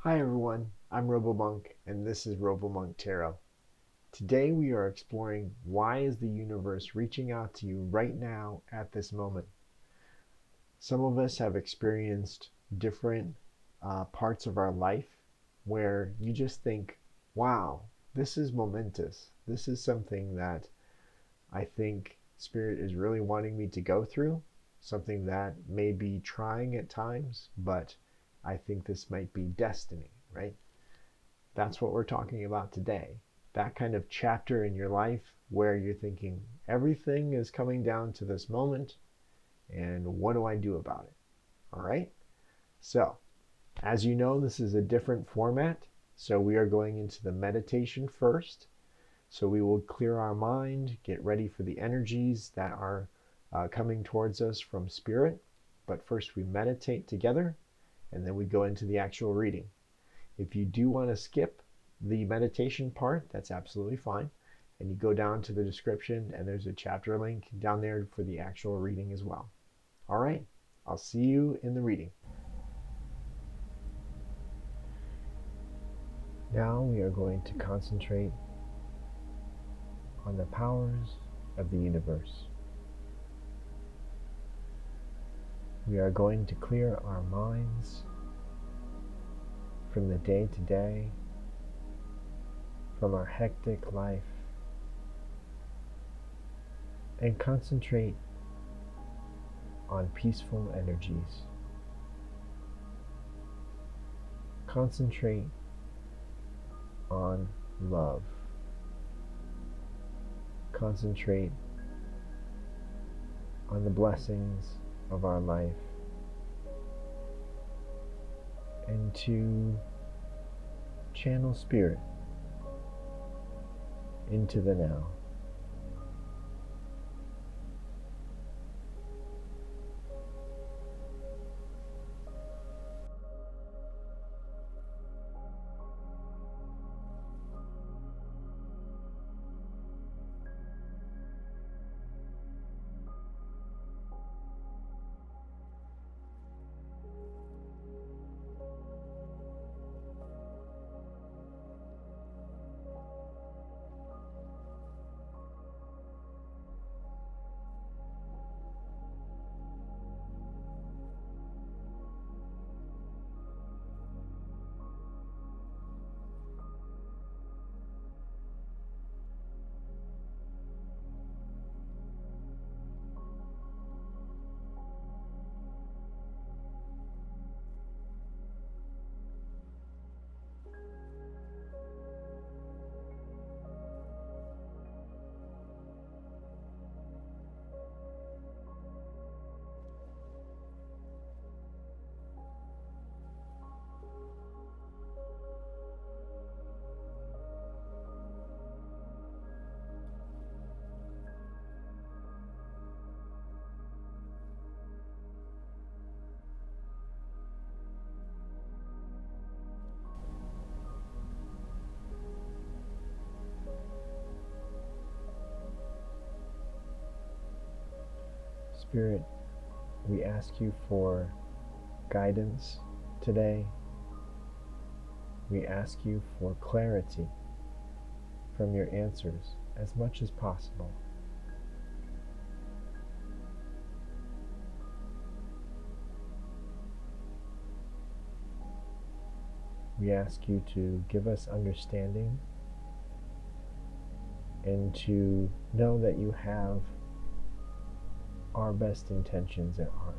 Hi everyone, I'm RoboMonk and this is RoboMonk Tarot. Today we are exploring why is the universe reaching out to you right now at this moment. Some of us have experienced different parts of our life where you just think, wow, this is momentous. This is something that I think Spirit is really wanting me to go through, something that may be trying at times, but I think this might be destiny, right? That's what we're talking about today. That kind of chapter in your life where you're thinking, everything is coming down to this moment, and what do I do about it? All right? So, as you know, this is a different format. So, we are going into the meditation first. So, we will clear our mind, get ready for the energies that are coming towards us from Spirit. But first, we meditate together, and then we go into the actual reading. If you do want to skip the meditation part, that's absolutely fine. And you go down to the description and there's a chapter link down there for the actual reading as well. All right, I'll see you in the reading. Now we are going to concentrate on the powers of the universe. We are going to clear our minds from the day-to-day, from our hectic life, and concentrate on peaceful energies. Concentrate on love. Concentrate on the blessings of our life, and to channel Spirit into the now. Spirit, we ask you for guidance today. We ask you for clarity from your answers as much as possible. We ask you to give us understanding and to know that you have our best intentions at heart.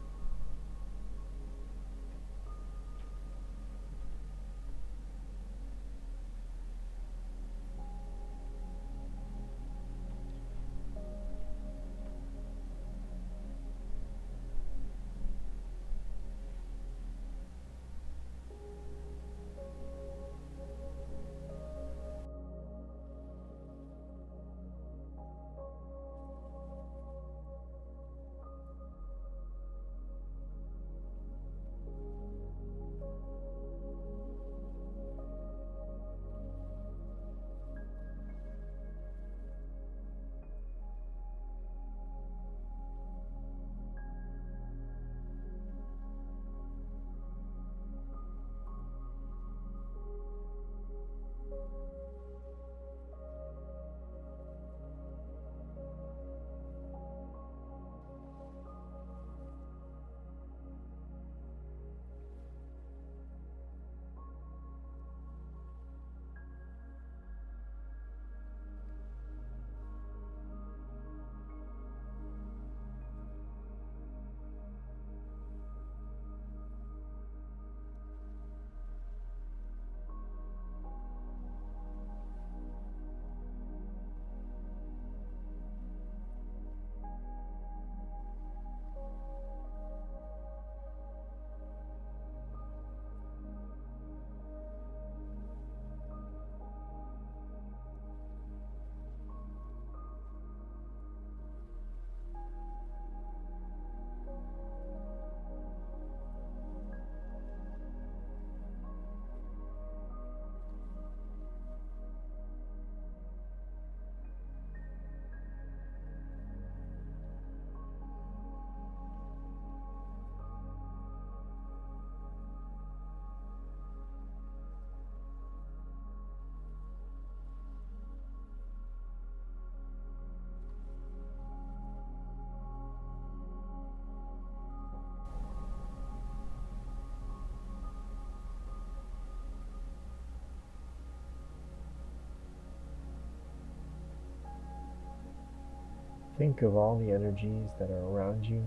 Think of all the energies that are around you.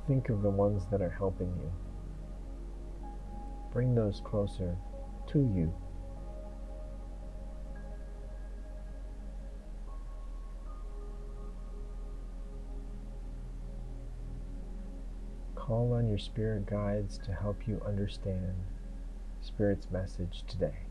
Think of the ones that are helping you. Bring those closer to you. Call on your spirit guides to help you understand Spirit's message today.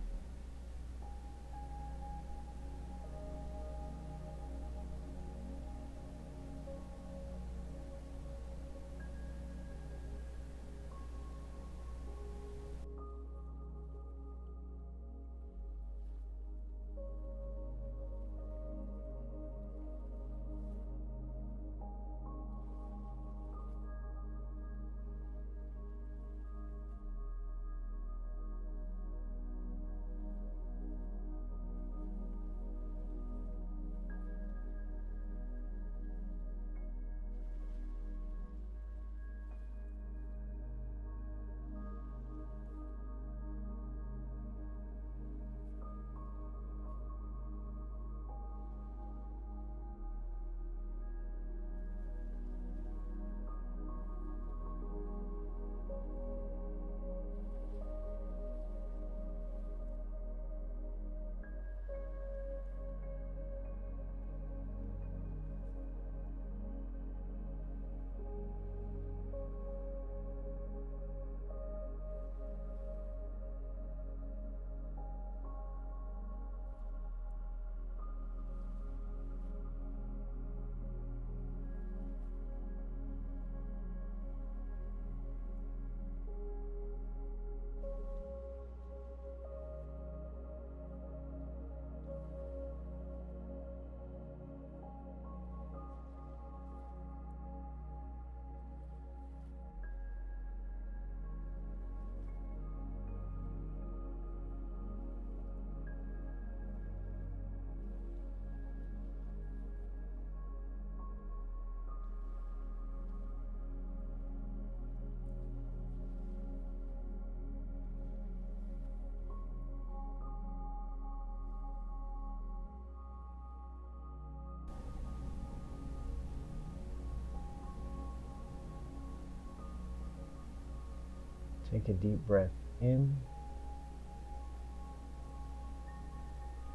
Take a deep breath in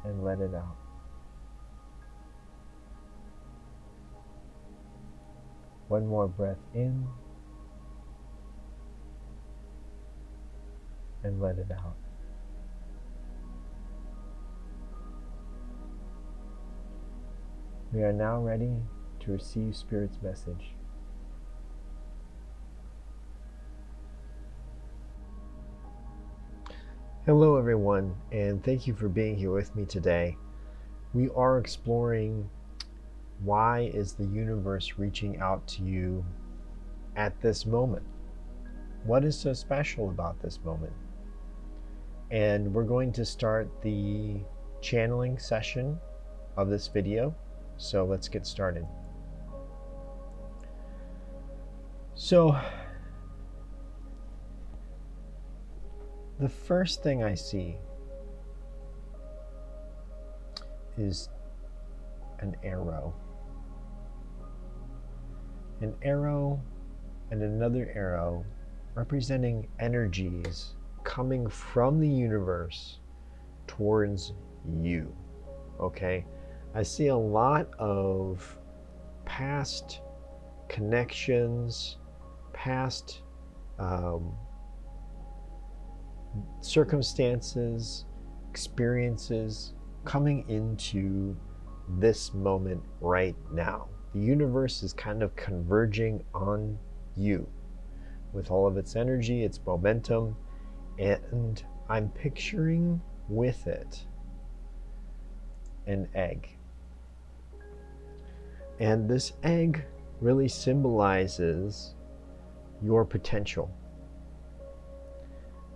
and let it out. One more breath in and let it out. We are now ready to receive Spirit's message. Hello everyone, and thank you for being here with me today. We are exploring why is the universe reaching out to you at this moment? What is so special about this moment? And we're going to start the channeling session of this video, so let's get started. So, the first thing I see is an arrow. An arrow and another arrow representing energies coming from the universe towards you. Okay? I see a lot of past connections, past circumstances, experiences coming into this moment right now. The universe is kind of converging on you with all of its energy, its momentum, and I'm picturing with it an egg. And this egg really symbolizes your potential.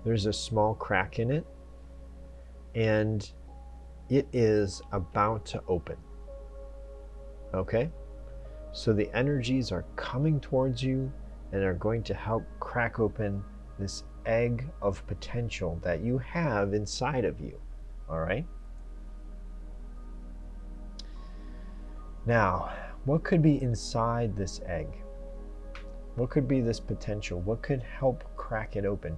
There's a small crack in it, and it is about to open. Okay? So the energies are coming towards you and are going to help crack open this egg of potential that you have inside of you. All right? Now, what could be inside this egg? What could be this potential? What could help crack it open?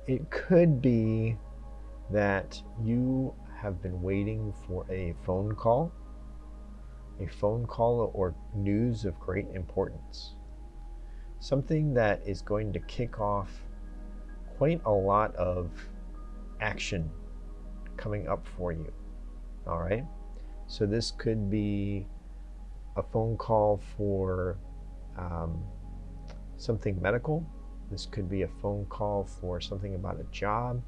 It could be that you have been waiting for a phone call or news of great importance. Something that is going to kick off quite a lot of action coming up for you. All right? So this could be a phone call for something medical. This could be a phone call for something about a job.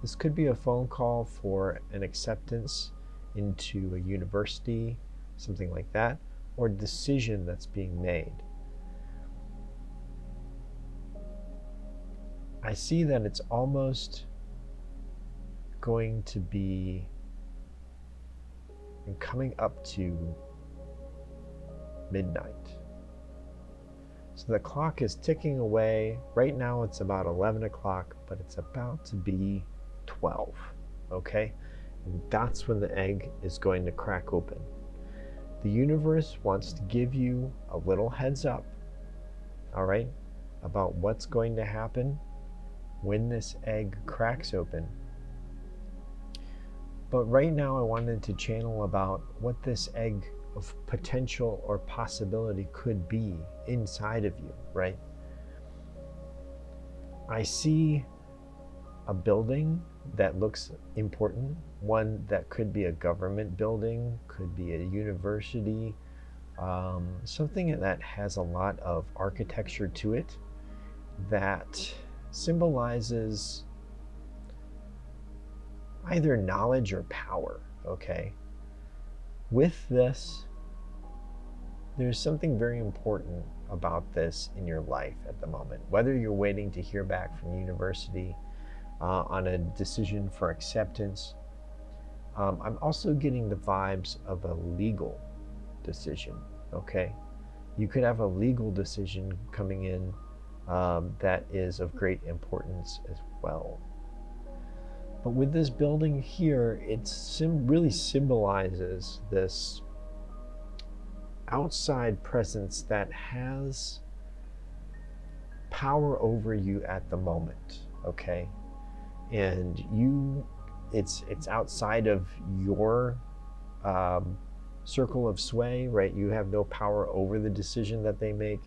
This could be a phone call for an acceptance into a university, something like that, or a decision that's being made. I see that it's almost going to be coming up to midnight. So the clock is ticking away. Right now it's about 11 o'clock, but it's about to be 12, okay? And that's when the egg is going to crack open. The universe wants to give you a little heads up, all right, about what's going to happen when this egg cracks open. But right now I wanted to channel about what this egg of potential or possibility could be inside of you, right? I see a building that looks important, one that could be a government building, could be a university, something that has a lot of architecture to it that symbolizes either knowledge or power, okay? With this, there's something very important about this in your life at the moment. Whether you're waiting to hear back from university on a decision for acceptance, I'm also getting the vibes of a legal decision, okay? You could have a legal decision coming in that is of great importance as well. But with this building here, it really symbolizes this outside presence that has power over you at the moment, okay? And it's outside of your circle of sway, right? You have no power over the decision that they make.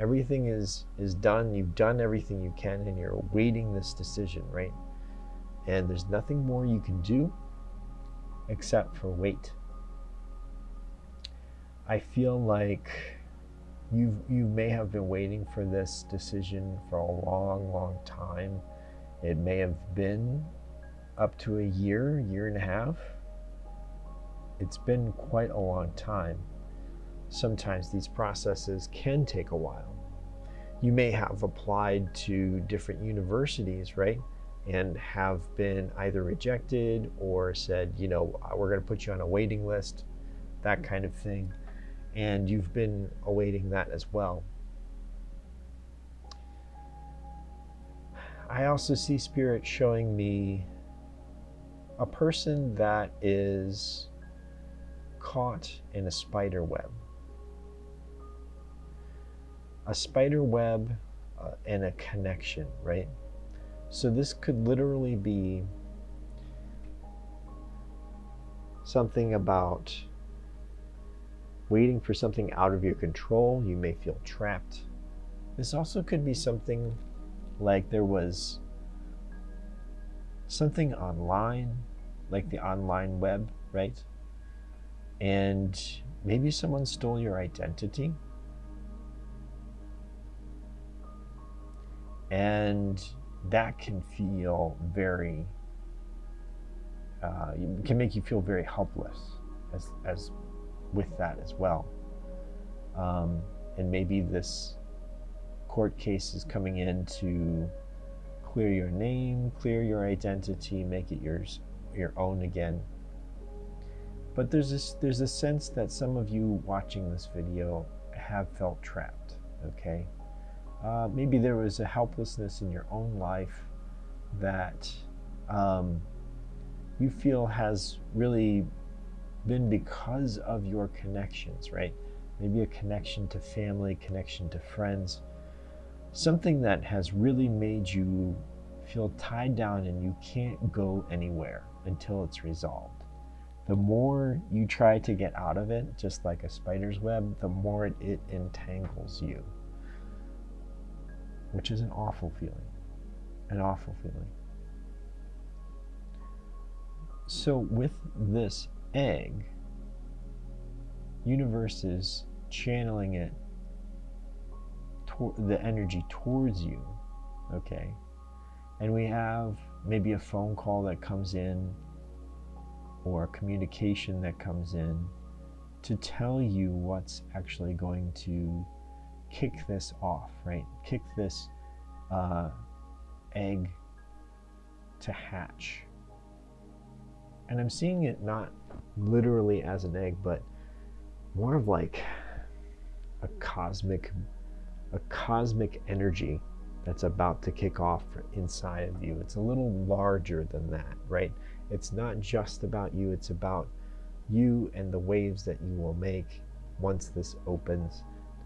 Everything is done. You've done everything you can, and you're awaiting this decision, right? And there's nothing more you can do except for wait. I feel like you may have been waiting for this decision for a long time. It may have been up to a year and a half. It's been quite a long time. Sometimes these processes can take a while. You may have applied to different universities, right? And have been either rejected or said, you know, we're going to put you on a waiting list, that kind of thing. And you've been awaiting that as well. I also see Spirit showing me a person that is caught in a spider web. A spider web and a connection, right? So this could literally be something about waiting for something out of your control. You may feel trapped. This also could be something like there was something online, like the online web, right? And maybe someone stole your identity. And that can feel very, can make you feel very helpless as with that as well. And maybe this court case is coming in to clear your name, clear your identity, make it your own again. But there's a sense that some of you watching this video have felt trapped, okay? Maybe there was a helplessness in your own life that you feel has really been because of your connections, right? Maybe a connection to family, connection to friends, something that has really made you feel tied down and you can't go anywhere until it's resolved. The more you try to get out of it, just like a spider's web, the more it entangles you, which is an awful feeling. An awful feeling. So with this egg, universe is channeling it, the energy towards you, okay? And we have maybe a phone call that comes in or a communication that comes in to tell you what's actually going to kick this off, right? Kick this egg to hatch. And I'm seeing it not literally as an egg, but more of like a cosmic energy that's about to kick off inside of you. It's a little larger than that, right? It's not just about you, it's about you and the waves that you will make once this opens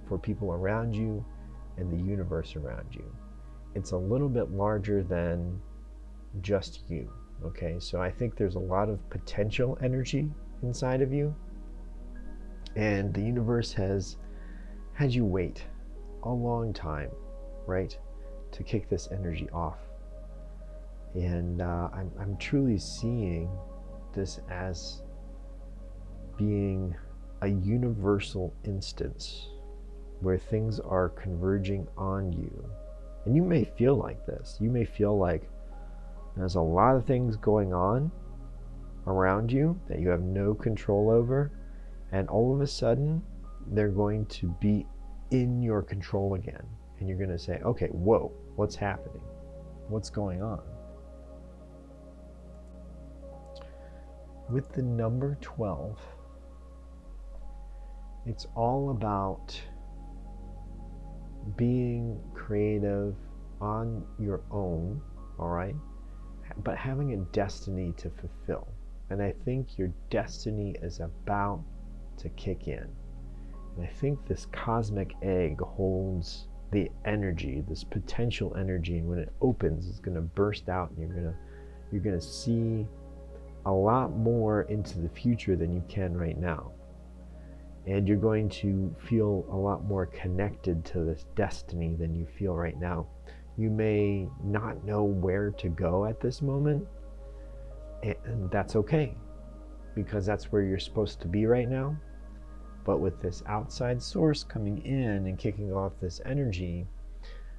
for people around you and the universe around you. It's a little bit larger than just you, okay? So I think there's a lot of potential energy inside of you, and the universe has had you wait a long time, right, to kick this energy off. And I'm truly seeing this as being a universal instance where things are converging on you. And you may feel like this. You may feel like there's a lot of things going on around you that you have no control over, and all of a sudden they're going to be in your control again. And you're going to say, okay, whoa, what's happening? What's going on? With the number 12, it's all about being creative on your own, all right? But having a destiny to fulfill. And I think your destiny is about to kick in. And I think this cosmic egg holds the energy, this potential energy, and when it opens, it's going to burst out, and you're going to see a lot more into the future than you can right now. And you're going to feel a lot more connected to this destiny than you feel right now. You may not know where to go at this moment, and that's okay, because that's where you're supposed to be right now. But with this outside source coming in and kicking off this energy,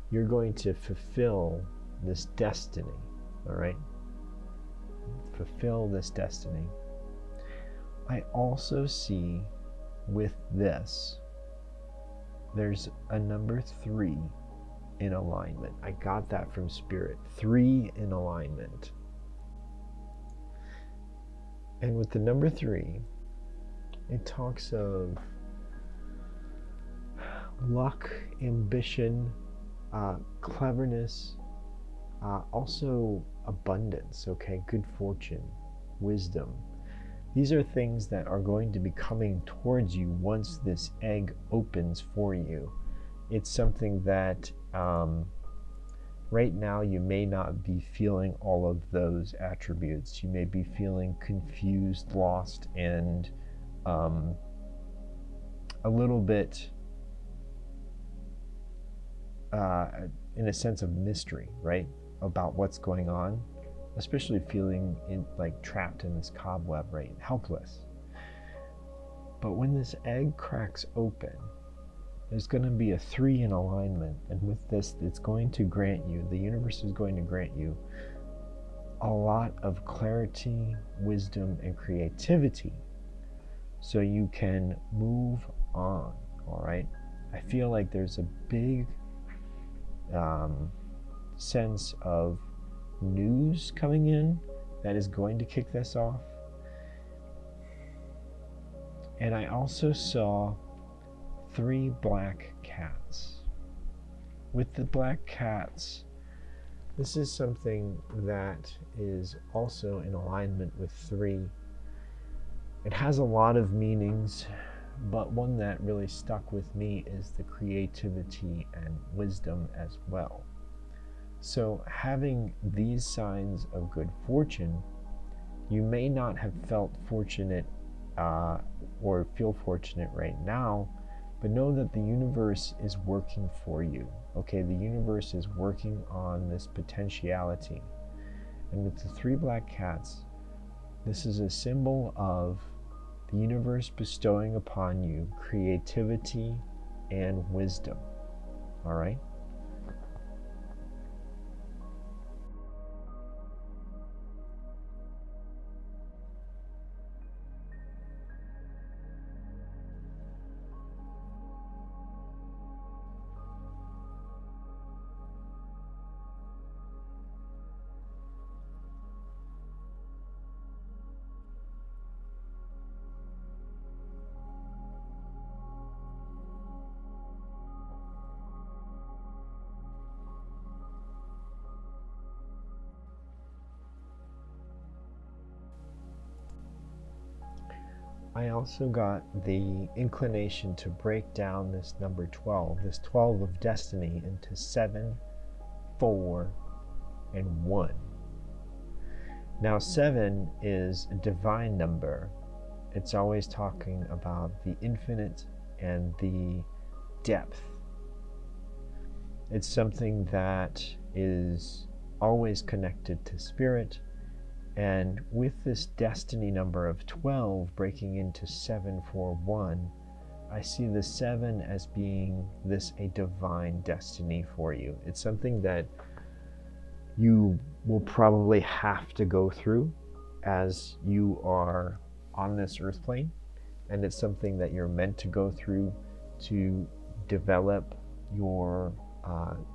you're going to fulfill this destiny, all right? Fulfill this destiny. I also see with this, there's a number 3 in alignment. I got that from Spirit. 3 in alignment. And with the number 3, it talks of luck, ambition, cleverness, also abundance, okay, good fortune, wisdom. These are things that are going to be coming towards you once this egg opens for you. It's something that right now you may not be feeling all of those attributes. You may be feeling confused, lost, and a little bit in a sense of mystery, right, about what's going on, especially feeling like trapped in this cobweb, right, helpless. But when this egg cracks open, there's going to be a 3 in alignment, and with this, it's going to grant you, the universe is going to grant you a lot of clarity, wisdom, and creativity, so you can move on, all right? I feel like there's a big sense of news coming in that is going to kick this off. And I also saw 3 black cats. With the black cats, this is something that is also in alignment with 3. It has a lot of meanings, but one that really stuck with me is the creativity and wisdom as well. So having these signs of good fortune, you may not have felt fortunate or feel fortunate right now, but know that the universe is working for you. Okay, the universe is working on this potentiality. And with the 3 black cats, this is a symbol of the universe bestowing upon you creativity and wisdom. All right? I also got the inclination to break down this number 12, this 12 of destiny, into 7, 4, and 1. Now 7 is a divine number. It's always talking about the infinite and the depth. It's something that is always connected to spirit. And with this destiny number of 12 breaking into 7, 4, 1, I see the 7 as being a divine destiny for you. It's something that you will probably have to go through as you are on this earth plane. And it's something that you're meant to go through to develop your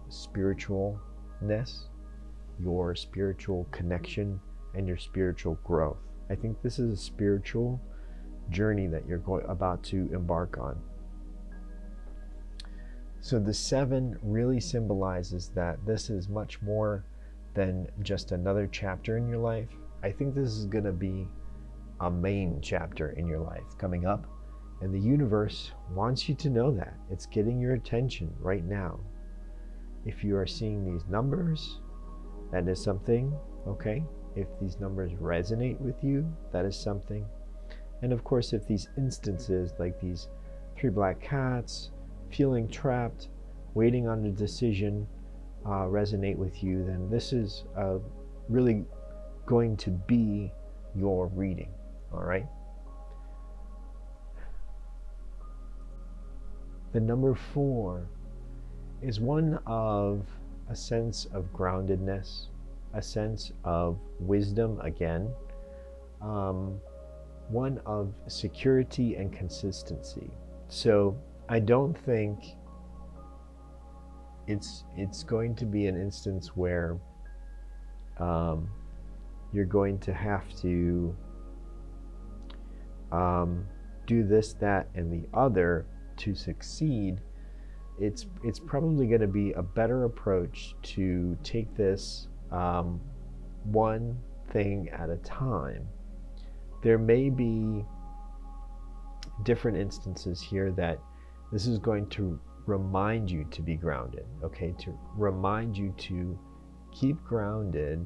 spiritualness, your spiritual connection, and your spiritual growth. I think this is a spiritual journey that you're about to embark on. So the 7 really symbolizes that this is much more than just another chapter in your life. I think this is going to be a main chapter in your life coming up, and the universe wants you to know that. It's getting your attention right now. If you are seeing these numbers, that is something, okay? If these numbers resonate with you, that is something. And of course, if these instances, like these 3 black cats, feeling trapped, waiting on a decision, resonate with you, then this is really going to be your reading, all right? The number 4 is one of a sense of groundedness, a sense of wisdom again, one of security and consistency. So I don't think it's going to be an instance where you're going to have to do this, that, and the other to succeed. It's probably going to be a better approach to take this one thing at a time. There may be different instances here that this is going to remind you to be grounded, okay? To remind you to keep grounded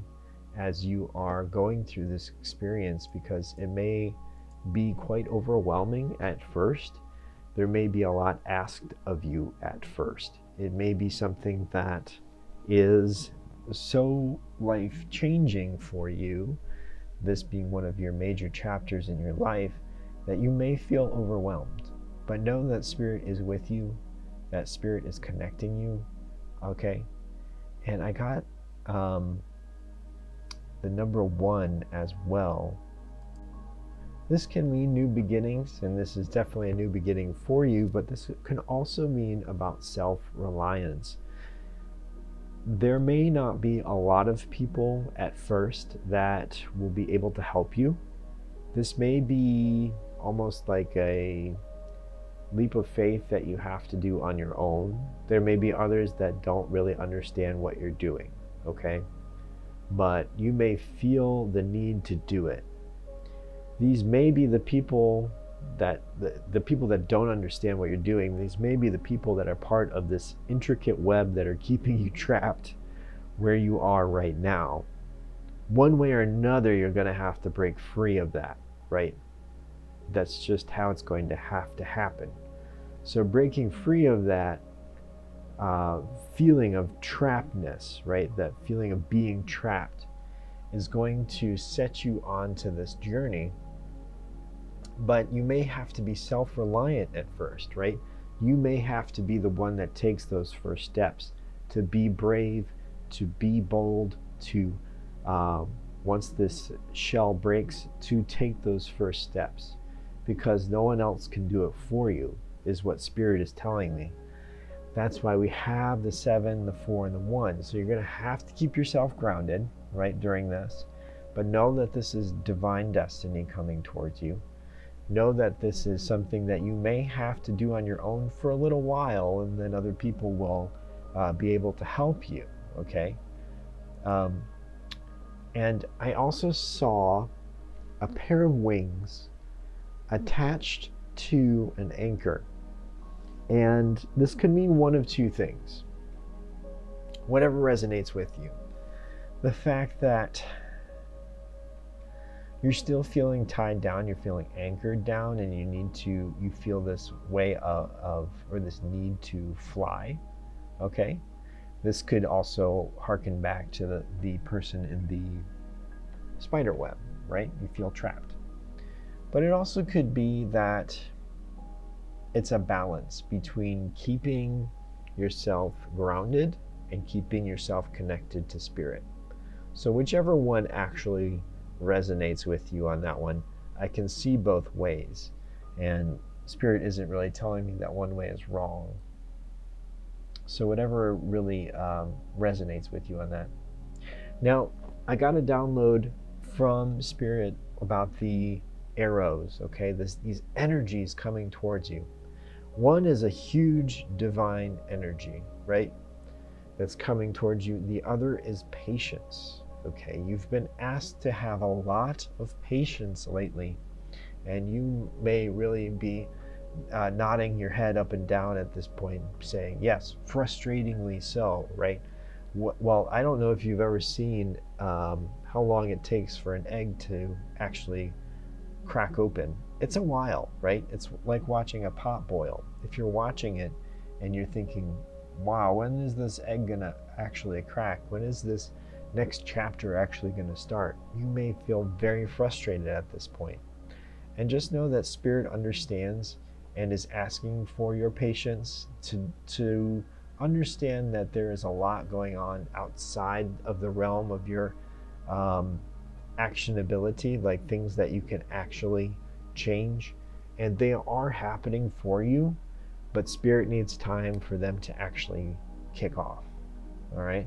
as you are going through this experience, because it may be quite overwhelming at first. There may be a lot asked of you at first. It may be something that is so life-changing for you, this being one of your major chapters in your life, that you may feel overwhelmed. But know that Spirit is with you, that Spirit is connecting you, okay? And I got the number 1 as well. This can mean new beginnings, and this is definitely a new beginning for you, but this can also mean about self-reliance. There may not be a lot of people at first that will be able to help you. This may be almost like a leap of faith that you have to do on your own. There may be others that don't really understand what you're doing, okay? But you may feel the need to do it. these may be the people that the people that don't understand what you're doing. These may be the people that are part of this intricate web that are keeping you trapped where you are right now. One way or another, you're going to have to break free of that, right? That's just how it's going to have to happen. So breaking free of that feeling of trappedness, right? That feeling of being trapped is going to set you onto this journey. But you may have to be self-reliant at first, right? You may have to be the one that takes those first steps, to be brave, to be bold, to once this shell breaks, to take those first steps, because no one else can do it for you, is what Spirit is telling me. That's why we have the 7, the 4, and the 1. So you're going to have to keep yourself grounded, right, during this. But know that this is divine destiny coming towards you. Know that this is something that you may have to do on your own for a little while, and then other people will be able to help you, okay? And I also saw a pair of wings attached to an anchor. And this could mean one of two things. Whatever resonates with you. The fact that you're still feeling tied down, you're feeling anchored down, and you feel this way or this need to fly, okay? This could also harken back to the person in the spider web, right? You feel trapped. But it also could be that it's a balance between keeping yourself grounded and keeping yourself connected to Spirit. So whichever one actually resonates with you on that one, I can see both ways. And Spirit isn't really telling me that one way is wrong. So whatever really resonates with you on that. Now, I got a download from Spirit about the arrows, okay? These energies coming towards you. One is a huge divine energy, right? That's coming towards you. The other is patience, okay? You've been asked to have a lot of patience lately, and you may really be nodding your head up and down at this point, saying, yes, frustratingly so, right? Well, I don't know if you've ever seen how long it takes for an egg to actually crack open. It's a while, right? It's like watching a pot boil. If you're watching it and you're thinking, wow, when is this egg gonna actually crack? When is this next chapter actually gonna start? You may feel very frustrated at this point. And just know that Spirit understands and is asking for your patience to understand that there is a lot going on outside of the realm of your actionability, like things that you can actually change, and they are happening for you, but Spirit needs time for them to actually kick off. All right.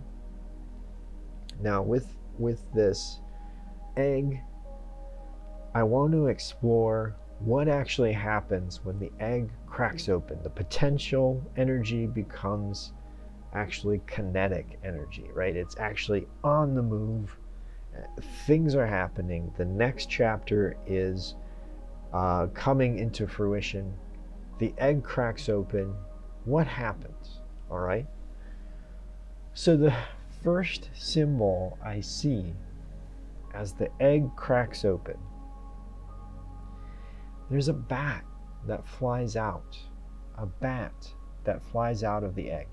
Now with this egg, I want to explore what actually happens when the egg cracks open. The potential energy becomes actually kinetic energy, right? It's actually on the move. Things are happening. The next chapter is coming into fruition. The egg cracks open. What happens? All right. So the first symbol I see as the egg cracks open, there's a bat that flies out. A bat that flies out of the egg.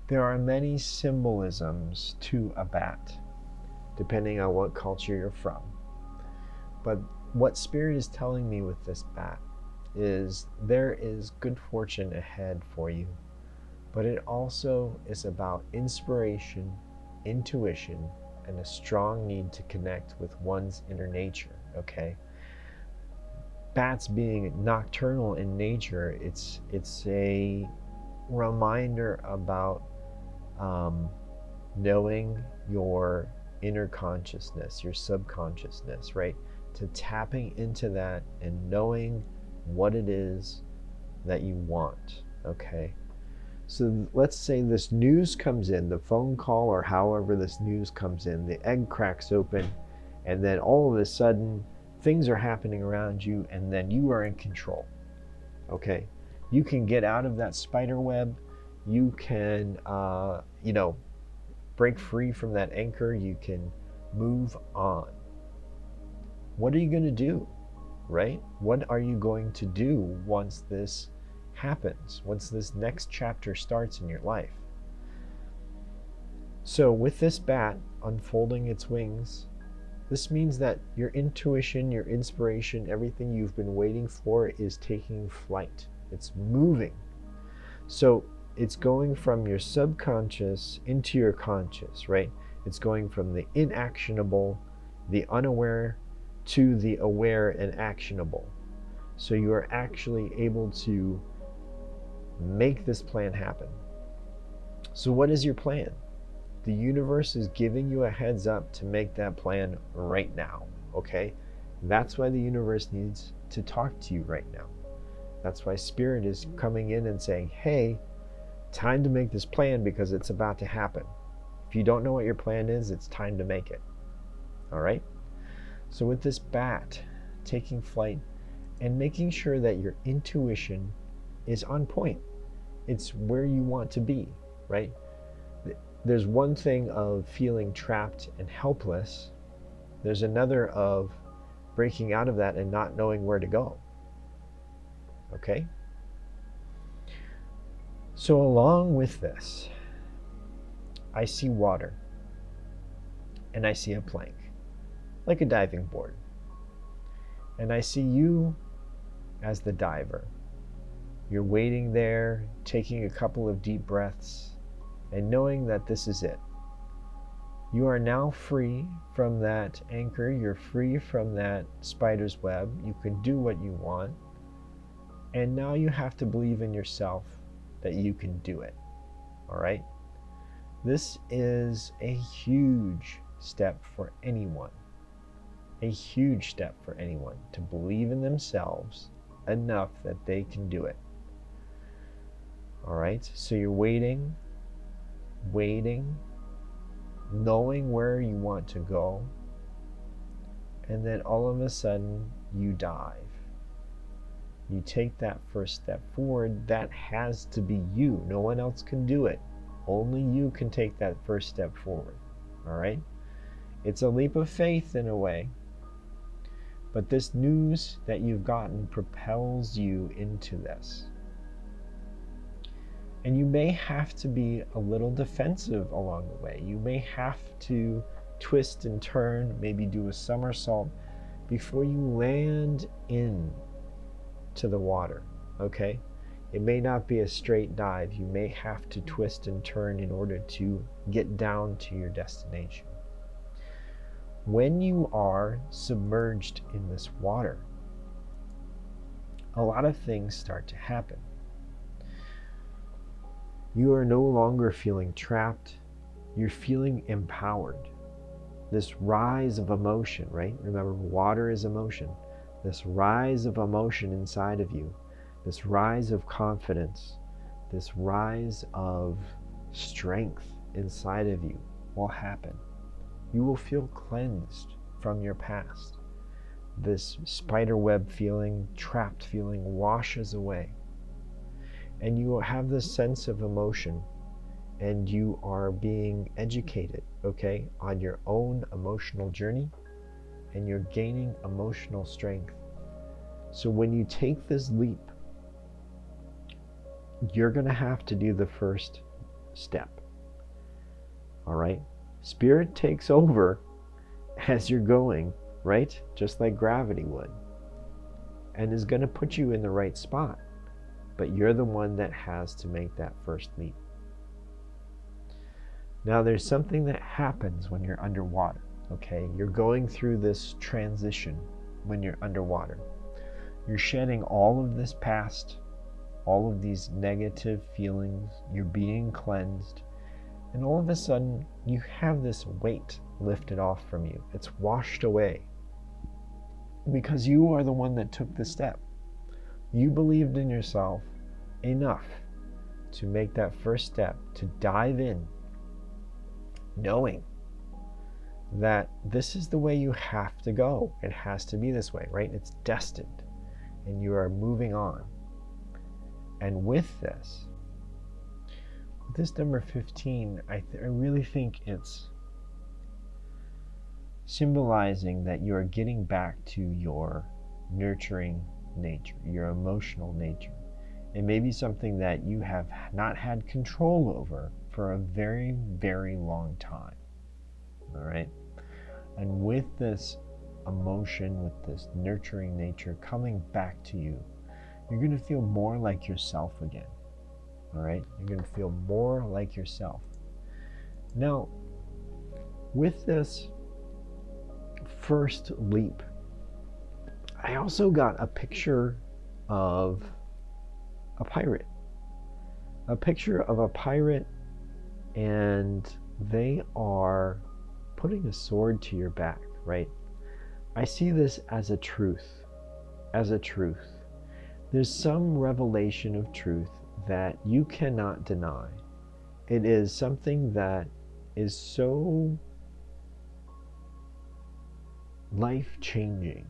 There are many symbolisms to a bat, depending on what culture you're from. But what Spirit is telling me with this bat is there is good fortune ahead for you, but it also is about inspiration, intuition, and a strong need to connect with one's inner nature, okay? Bats being nocturnal in nature, it's a reminder about knowing your inner consciousness, your subconsciousness, right? To tapping into that and knowing what it is that you want, okay? So let's say this news comes in, the phone call or however this news comes in, the egg cracks open, and then all of a sudden things are happening around you, and then you are in control. Okay? You can get out of that spider web. You can, break free from that anchor. You can move on. What are you going to do, right? What are you going to do once this happens, once this next chapter starts in your life? So with this bat unfolding its wings, this means that your intuition, your inspiration, everything you've been waiting for is taking flight. It's moving. So it's going from your subconscious into your conscious, right? It's going from the inactionable, the unaware, to the aware and actionable. So you are actually able to make this plan happen. So what is your plan? The universe is giving you a heads up to make that plan right now, okay? That's why the universe needs to talk to you right now. That's why Spirit is coming in and saying, hey, time to make this plan because it's about to happen. If you don't know what your plan is, it's time to make it. All right? So with this bat taking flight and making sure that your intuition is on point, it's where you want to be, right? There's one thing of feeling trapped and helpless. There's another of breaking out of that and not knowing where to go. Okay? So along with this, I see water and I see a plank, like a diving board. And I see you as the diver. You're waiting there, taking a couple of deep breaths, and knowing that this is it. You are now free from that anchor. You're free from that spider's web. You can do what you want. And now you have to believe in yourself that you can do it. All right? This is a huge step for anyone. A huge step for anyone to believe in themselves enough that they can do it. All right? So you're waiting, knowing where you want to go, and then all of a sudden you dive. You take that first step forward. That has to be you. No one else can do it. Only you can take that first step forward. All right? It's a leap of faith in a way, but this news that you've gotten propels you into this. And you may have to be a little defensive along the way. You may have to twist and turn, maybe do a somersault before you land in to the water, okay? It may not be a straight dive. You may have to twist and turn in order to get down to your destination. When you are submerged in this water, a lot of things start to happen. You are no longer feeling trapped. You're feeling empowered. This rise of emotion, right? Remember, water is emotion. This rise of emotion inside of you, this rise of confidence, this rise of strength inside of you will happen. You will feel cleansed from your past. This spiderweb feeling, trapped feeling washes away. And you will have this sense of emotion, and you are being educated, okay, on your own emotional journey, and you're gaining emotional strength. So when you take this leap, you're going to have to do the first step. All right? Spirit takes over as you're going, right? Just like gravity would. And is going to put you in the right spot. But you're the one that has to make that first leap. Now there's something that happens when you're underwater, okay? You're going through this transition when you're underwater. You're shedding all of this past, all of these negative feelings. You're being cleansed. And all of a sudden, you have this weight lifted off from you. It's washed away. Because you are the one that took the step. You believed in yourself enough to make that first step, to dive in, knowing that this is the way you have to go. It has to be this way, right? It's destined, and you are moving on. And with this number 15, I really think it's symbolizing that you are getting back to your nurturing nature, your emotional nature. It may be something that you have not had control over for a very, very long time. All right? And with this emotion, with this nurturing nature coming back to you, you're going to feel more like yourself again. All right? You're going to feel more like yourself. Now, with this first leap, I also got a picture of a pirate. A picture of a pirate, and they are putting a sword to your back, right? I see this as a truth. There's some revelation of truth that you cannot deny. It is something that is so life-changing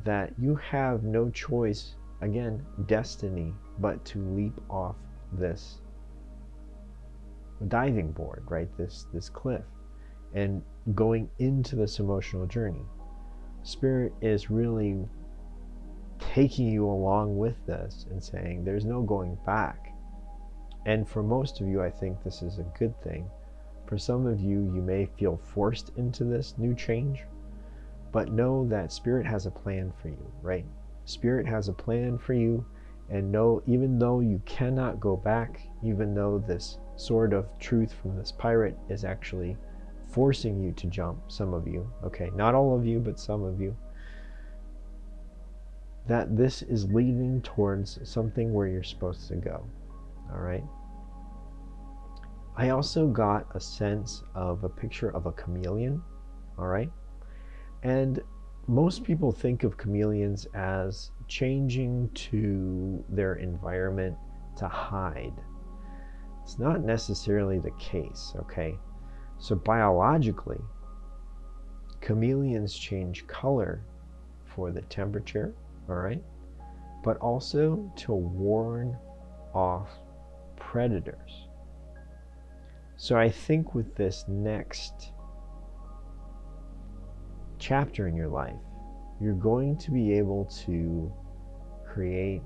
that you have no choice, again, destiny, but to leap off this diving board, right? This cliff, and going into this emotional journey. Spirit is really taking you along with this and saying there's no going back. And for most of you, I think this is a good thing. For some of you, you may feel forced into this new change, but know that Spirit has a plan for you, right? Spirit has a plan for you, and know, even though you cannot go back, even though this sword of truth from this pirate is actually forcing you to jump, some of you, okay, not all of you, but some of you, that this is leading towards something where you're supposed to go, all right? I also got a sense of a picture of a chameleon, all right? And most people think of chameleons as changing to their environment to hide. It's not necessarily the case, okay? So biologically, chameleons change color for the temperature, all right? But also to warn off predators. So I think with this next chapter in your life, you're going to be able to create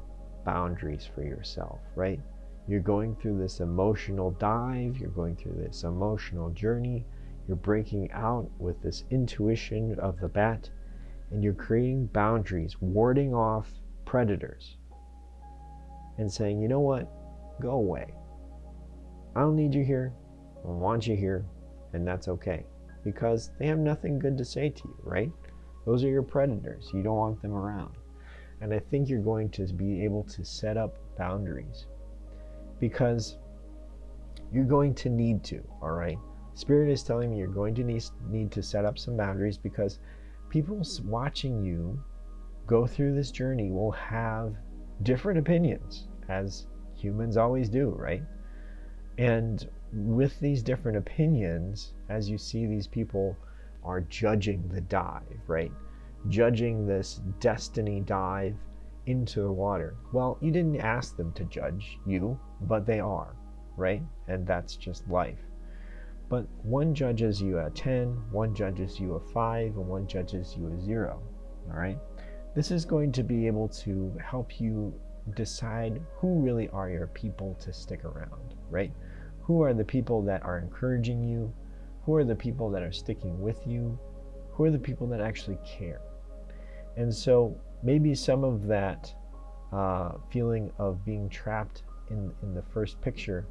boundaries for yourself, right? You're going through this emotional dive, you're going through this emotional journey, you're breaking out with this intuition of the bat, and you're creating boundaries, warding off predators, and saying, you know what, go away. I don't need you here, I don't want you here, and that's okay. Because they have nothing good to say to you, right? Those are your predators. You don't want them around. And I think you're going to be able to set up boundaries, because you're going to need to, all right? Spirit is telling me you're going to need to set up some boundaries, because people watching you go through this journey will have different opinions, as humans always do, right? And with these different opinions, as you see, these people are judging the dive, right? Judging this destiny dive into the water. Well, you didn't ask them to judge you, but they are, right? And that's just life. But one judges you a 10, one judges you a 5, and one judges you a 0, all right? This is going to be able to help you decide who really are your people to stick around, right? Who are the people that are encouraging you? Who are the people that are sticking with you? Who are the people that actually care? And so maybe some of that feeling of being trapped in the first picture,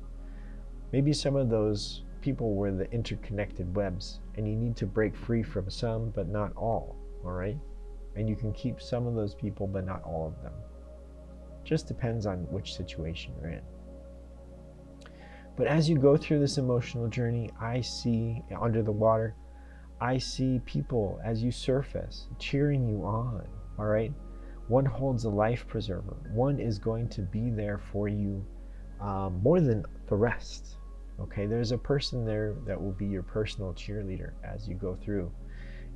maybe some of those people were the interconnected webs, and you need to break free from some, but not all, all right? And you can keep some of those people, but not all of them. Just depends on which situation you're in. But as you go through this emotional journey, I see, under the water, I see people as you surface cheering you on, all right? One holds a life preserver. One is going to be there for you more than the rest. Okay, there's a person there that will be your personal cheerleader as you go through.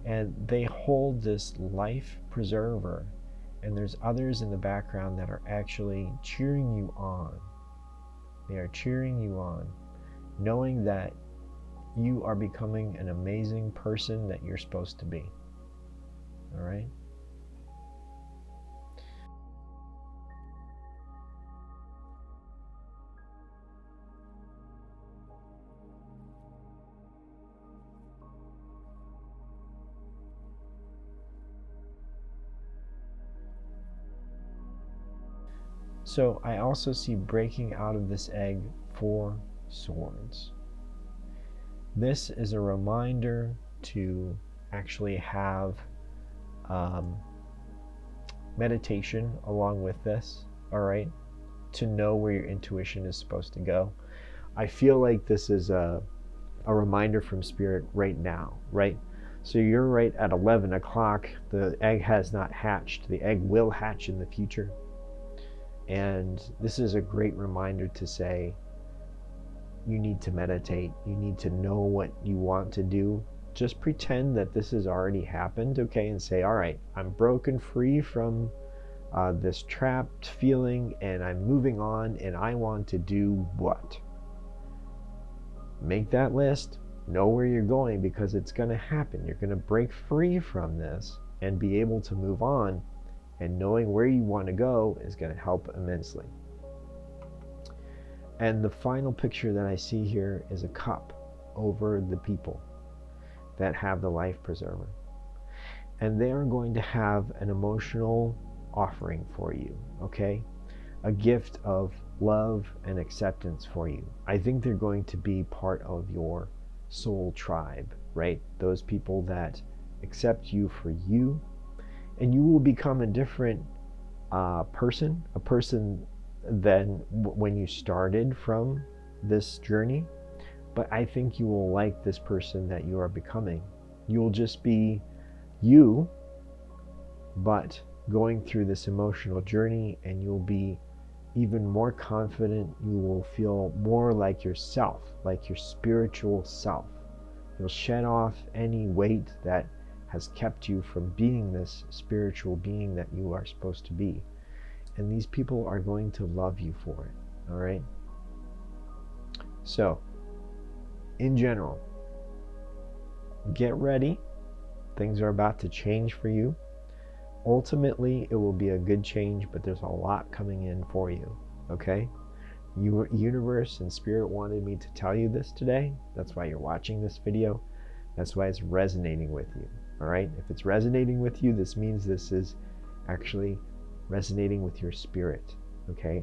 And they hold this life preserver, and there's others in the background that are actually cheering you on. They are cheering you on, knowing that you are becoming an amazing person that you're supposed to be. All right? So I also see breaking out of this egg 4 swords. This is a reminder to actually have meditation along with this, all right, to know where your intuition is supposed to go. I feel like this is a reminder from Spirit right now, right? So you're right at 11 o'clock. The egg has not hatched. The egg will hatch in the future. And this is a great reminder to say, you need to meditate. You need to know what you want to do. Just pretend that this has already happened, okay? And say, all right, I'm broken free from this trapped feeling, and I'm moving on, and I want to do what? Make that list. Know where you're going, because it's going to happen. You're going to break free from this and be able to move on. And knowing where you want to go is going to help immensely. And the final picture that I see here is a cup over the people that have the life preserver. And they are going to have an emotional offering for you, okay? A gift of love and acceptance for you. I think they're going to be part of your soul tribe, right? Those people that accept you for you, and you will become a different person, a person than when you started from this journey. But I think you will like this person that you are becoming. You will just be you, but going through this emotional journey, and you'll be even more confident. You will feel more like yourself, like your spiritual self. You'll shed off any weight that has kept you from being this spiritual being that you are supposed to be. And these people are going to love you for it, all right? So, in general, get ready. Things are about to change for you. Ultimately, it will be a good change, but there's a lot coming in for you, okay? Universe and Spirit wanted me to tell you this today. That's why you're watching this video. That's why it's resonating with you, all right? If it's resonating with you, this means this is actually resonating with your spirit, okay?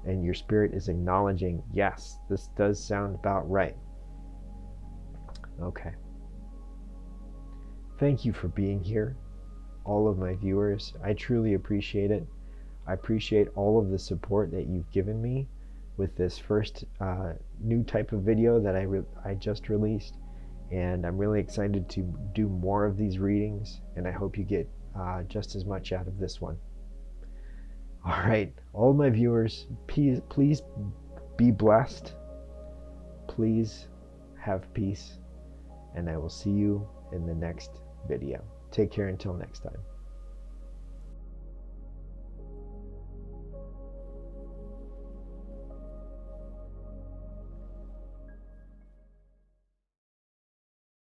And your spirit is acknowledging, yes, this does sound about right. Okay. Thank you for being here, all of my viewers. I truly appreciate it. I appreciate all of the support that you've given me with this first new type of video that I just released. And I'm really excited to do more of these readings, and I hope you get just as much out of this one. All right, all my viewers, please be blessed. Please have peace, and I will see you in the next video. Take care until next time.